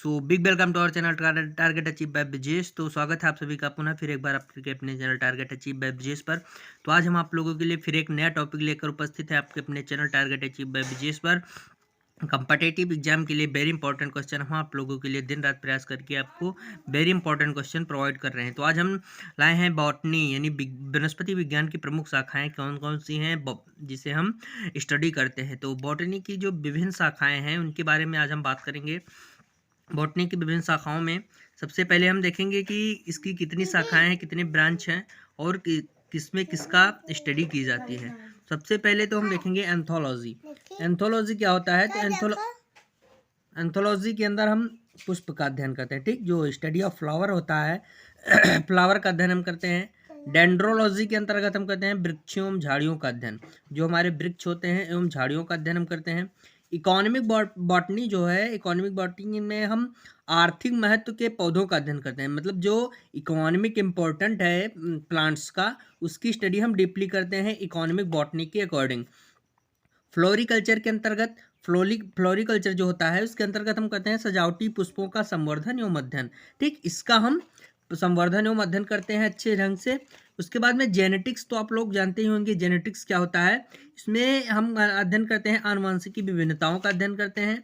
So big welcome to our channel target achieve by Brajesh. तो स्वागत है आप सभी का पुनः फिर एक बार आपके अपने channel target achieve by Brajesh पर। तो आज हम आप लोगों के लिए फिर एक नया टॉपिक लेकर उपस्थित है आपके अपने channel target achieve by Brajesh पर। कंपटेटिव एग्जाम के लिए वेरी इंपॉर्टेंट क्वेश्चन हम आप लोगों के लिए दिन रात प्रयास करके आपको वेरी इंपॉर्टेंट क्वेश्चन प्रोवाइड कर रहे हैं। तो आज हम लाए हैं बॉटनी यानी वनस्पति विज्ञान की प्रमुख शाखाएं कौन कौन सी हैं जिसे हम स्टडी करते हैं। तो बॉटनी की जो विभिन्न शाखाएं हैं उनके बारे में आज हम बात करेंगे। बॉटनी की विभिन्न शाखाओं में सबसे पहले हम देखेंगे कि इसकी कितनी शाखाएं हैं, कितने ब्रांच हैं और किसमें किसका स्टडी की जाती है। सबसे पहले तो हम देखेंगे एंथोलॉजी। एंथोलॉजी क्या होता है? तो एंथोलॉजी के अंदर हम पुष्प का अध्ययन करते हैं, ठीक, जो स्टडी ऑफ फ्लावर होता है फ्लावर का अध्ययन हम करते हैं। डेंड्रोलॉजी के अंतर्गत हम करते हैं वृक्षों एवं झाड़ियों का अध्ययन, जो हमारे वृक्ष होते हैं एवं झाड़ियों का अध्ययन हम करते हैं। इकोनॉमिक बॉटनी जो है, इकोनॉमिक बॉटनी में हम आर्थिक महत्व के पौधों का अध्ययन करते हैं, मतलब जो इकोनॉमिक इम्पोर्टेंट है प्लांट्स का, उसकी स्टडी हम डीपली करते हैं इकोनॉमिक बॉटनी के अकॉर्डिंग। फ्लोरिकल्चर के अंतर्गत फ्लोरिकल्चर जो होता है उसके अंतर्गत हम करते हैं सजावटी पुष्पों का संवर्धन एवं अध्ययन, ठीक, इसका हम संवर्धन एवं अध्ययन करते हैं अच्छे ढंग से। उसके बाद में जेनेटिक्स, तो आप लोग जानते ही होंगे जेनेटिक्स क्या होता है। इसमें हम अध्ययन करते हैं आनुवंशिकी विभिन्नताओं का अध्ययन करते हैं।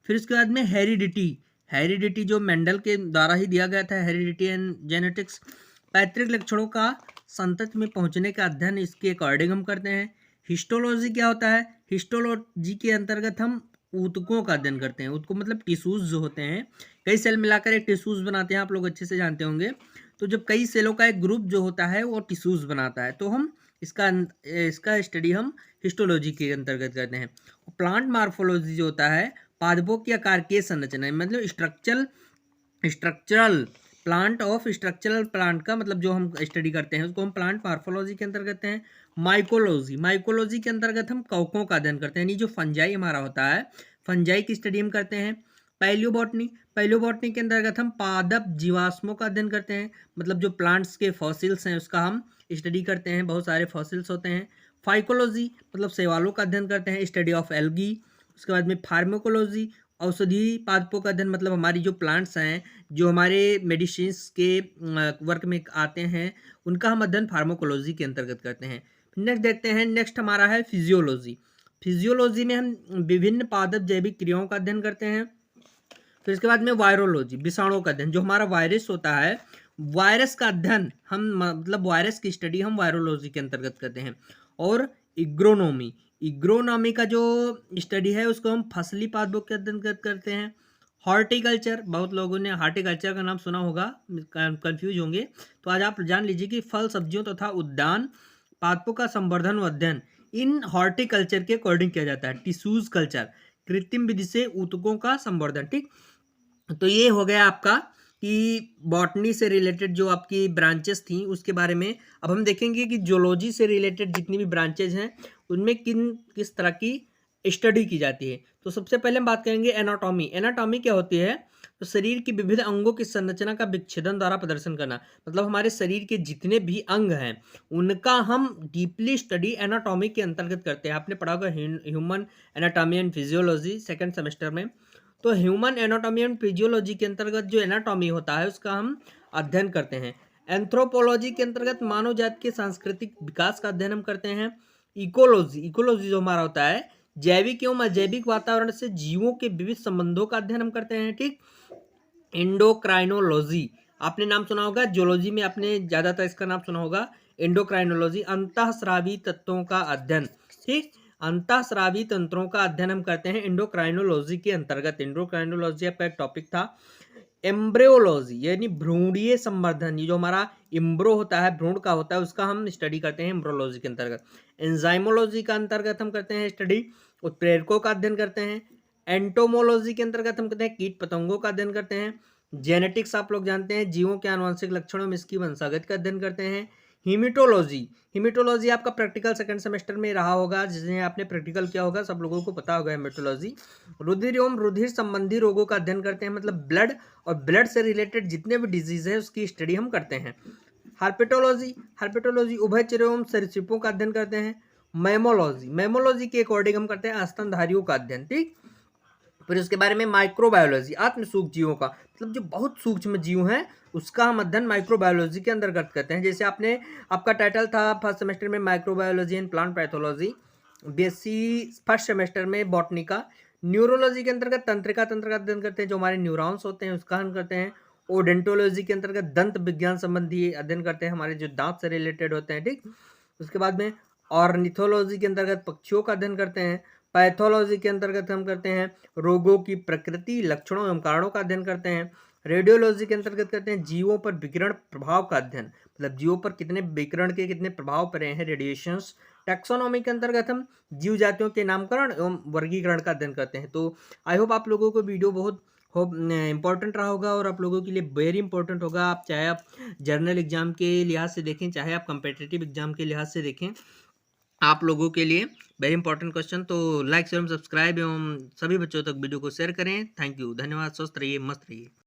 फिर उसके बाद में हेरिडिटी जो मेंडल के द्वारा ही दिया गया था, हेरिडिटी एंड जेनेटिक्स। पैतृक लक्षणों का संतति में पहुंचने का अध्ययन इसके अकॉर्डिंग हम करते हैं। हिस्टोलॉजी क्या होता है? हिस्टोलॉजी के अंतर्गत हम ऊतकों का अध्ययन करते हैं। ऊतकों मतलब टिश्यूज जो होते हैं, कई सेल मिलाकर एक टिश्यूज बनाते हैं, आप लोग अच्छे से जानते होंगे। तो जब कई सेलों का एक ग्रुप जो होता है वो टिश्यूज बनाता है, तो हम इसका स्टडी हम हिस्टोलॉजी के अंतर्गत करते हैं। प्लांट मार्फोलॉजी जो होता है, पादपों के आकार के संरचना, मतलब स्ट्रक्चरल स्ट्रक्चरल प्लांट का मतलब जो हम स्टडी करते हैं उसको हम प्लांट मार्फोलॉजी के अंतर्गत करते हैं। माइकोलॉजी के अंतर्गत हम कवकों का अध्ययन करते हैं, यानी जो फंजाई हमारा होता है, फंजाई की स्टडी हम करते हैं। पैलियोबॉटनी के अंतर्गत हम पादप जीवाश्मों का अध्ययन करते हैं, मतलब जो प्लांट्स के फॉसिल्स हैं उसका हम स्टडी करते हैं, बहुत सारे फॉसिल्स होते हैं। फाइकोलॉजी मतलब शैवालों का अध्ययन करते हैं, स्टडी ऑफ एल्गी। उसके बाद में फार्माकोलॉजी औषधि पादपों का अध्ययन, मतलब हमारी जो प्लांट्स हैं जो हमारे मेडिसिन्स के वर्क में आते हैं उनका हम अध्ययन फार्माकोलॉजी के अंतर्गत करते हैं। नेक्स्ट देखते हैं, नेक्स्ट हमारा है फिजियोलॉजी में हम विभिन्न पादप जैविक क्रियाओं का अध्ययन करते हैं। फिर इसके बाद में वायरोलॉजी, विषाणुओं का अध्ययन, जो हमारा वायरस होता है वायरस का अध्ययन हम मतलब वायरस की स्टडी हम वायरोलॉजी के अंतर्गत करते हैं। और इग्रोनॉमी का जो स्टडी है उसको हम फसली पादपों के अध्ययन करते हैं। हॉर्टिकल्चर, बहुत लोगों ने हॉर्टिकल्चर का नाम सुना होगा, कंफ्यूज होंगे, तो आज आप जान लीजिए कि फल सब्जियों तथा उद्यान पादपों का संवर्धन व अध्ययन इन हॉर्टिकल्चर के अकॉर्डिंग किया जाता है। टिश्यूज कल्चर, कृत्रिम विधि से ऊतकों का संवर्धन, ठीक। तो ये हो गया आपका कि बॉटनी से रिलेटेड जो आपकी ब्रांचेस थी उसके बारे में। अब हम देखेंगे कि जोलॉजी से रिलेटेड जितनी भी ब्रांचेज हैं उनमें किस तरह की स्टडी की जाती है। तो सबसे पहले हम बात करेंगे एनाटॉमी क्या होती है? तो शरीर की विविध अंगों की संरचना का विच्छेदन द्वारा प्रदर्शन करना, मतलब हमारे शरीर के जितने भी अंग हैं उनका हम डीपली स्टडी एनाटॉमी के अंतर्गत करते हैं। आपने पढ़ा होगा human anatomy and physiology second semester में। तो ह्यूमन एनाटॉमी एंड फिजियोलॉजी के अंतर्गत जो एनाटॉमी होता है उसका हम अध्ययन करते हैं। एंथ्रोपोलॉजी के अंतर्गत मानव जाति के सांस्कृतिक विकास का अध्ययन हम करते हैं। इकोलॉजी जो हमारा होता है जैविक एवं अजैविक वातावरण से जीवों के विविध संबंधों का अध्ययन हम करते हैं, ठीक। एंडोक्राइनोलॉजी आपने नाम सुना होगा, जियोलॉजी में आपने ज्यादातर इसका नाम सुना होगा, एंडोक्राइनोलॉजी अंतःस्रावी तत्वों का अध्ययन, ठीक। अंतःस्रावी तंत्रों का अध्ययन हम करते हैं एंडोक्राइनोलॉजी के अंतर्गत। एंडोक्राइनोलॉजी आपका एक टॉपिक था। एम्ब्रियोलॉजी यानी भ्रूणीय संवर्धन, ये जो हमारा इम्ब्रो होता है, भ्रूण का होता है, उसका हम स्टडी करते हैं एम्ब्रोलॉजी के अंतर्गत। एंजाइमोलॉजी का अंतर्गत हम करते हैं स्टडी, उत्प्रेरकों का अध्ययन करते हैं। एंटोमोलॉजी के अंतर्गत हम करते हैं कीट पतंगों का अध्ययन करते हैं। जेनेटिक्स आप लोग जानते हैं, जीवों के आनुवंशिक लक्षणों में इसकी वंशागत का अध्ययन करते हैं। हिमेटोलॉजी आपका प्रैक्टिकल सेकंड सेमेस्टर में रहा होगा, जिसमें आपने प्रैक्टिकल किया होगा, सब लोगों को पता होगा हिमेटोलॉजी। रुधिर एवं रुधिर संबंधी रोगों का अध्ययन करते हैं, मतलब ब्लड और ब्लड से रिलेटेड जितने भी डिजीज है उसकी स्टडी हम करते हैं। हार्पेटोलॉजी उभयचर एवं सरीसृपों का अध्ययन करते हैं। मैमोलॉजी के अकॉर्डिंग हम करते हैं स्तनधारियों का अध्ययन, ठीक। फिर उसके बारे में माइक्रोबायोलॉजी, आत्म सूक्ष्म जीवों का, मतलब जो बहुत सूक्ष्म जीव हैं उसका हम अध्ययन माइक्रोबायोलॉजी के अंतर्गत करते हैं। जैसे आपका टाइटल था फर्स्ट सेमेस्टर में microbiology and plant pathology, BSc first semester में बॉटनी का। न्यूरोलॉजी के अंतर्गत तंत्रिका तंत्र का अध्ययन करते हैं, जो हमारे न्यूरॉन्स होते हैं उसका अध्ययन करते हैं। ओडेंटोलॉजी के अंतर्गत दंत विज्ञान संबंधी अध्ययन करते हैं, हमारे जो दांत से रिलेटेड होते हैं, ठीक। उसके बाद में ऑर्निथोलॉजी के अंतर्गत पक्षियों का अध्ययन करते हैं। पैथोलॉजी के अंतर्गत हम करते हैं रोगों की प्रकृति, लक्षणों एवं कारणों का अध्ययन करते हैं। रेडियोलॉजी के अंतर्गत करते हैं जीवों पर विकिरण प्रभाव का अध्ययन, मतलब जीवों पर कितने विकिरण के कितने प्रभाव पड़े हैं, रेडिएशंस। टैक्सोनॉमी के अंतर्गत हम जीव जातियों के नामकरण एवं वर्गीकरण का अध्ययन करते हैं। तो आई होप आप लोगों को वीडियो बहुत इंपॉर्टेंट रहा होगा और आप लोगों के लिए वेरी इंपॉर्टेंट होगा। आप चाहे आप जर्नल एग्जाम के लिहाज से देखें, चाहे आप कंपेटिटिव एग्जाम के लिहाज से देखें, आप लोगों के लिए वेरी इंपॉर्टेंट क्वेश्चन। तो लाइक शेयर सब्सक्राइब एवं सभी बच्चों तक वीडियो को शेयर करें। थैंक यू, धन्यवाद। स्वस्थ रहिए, मस्त रहिए।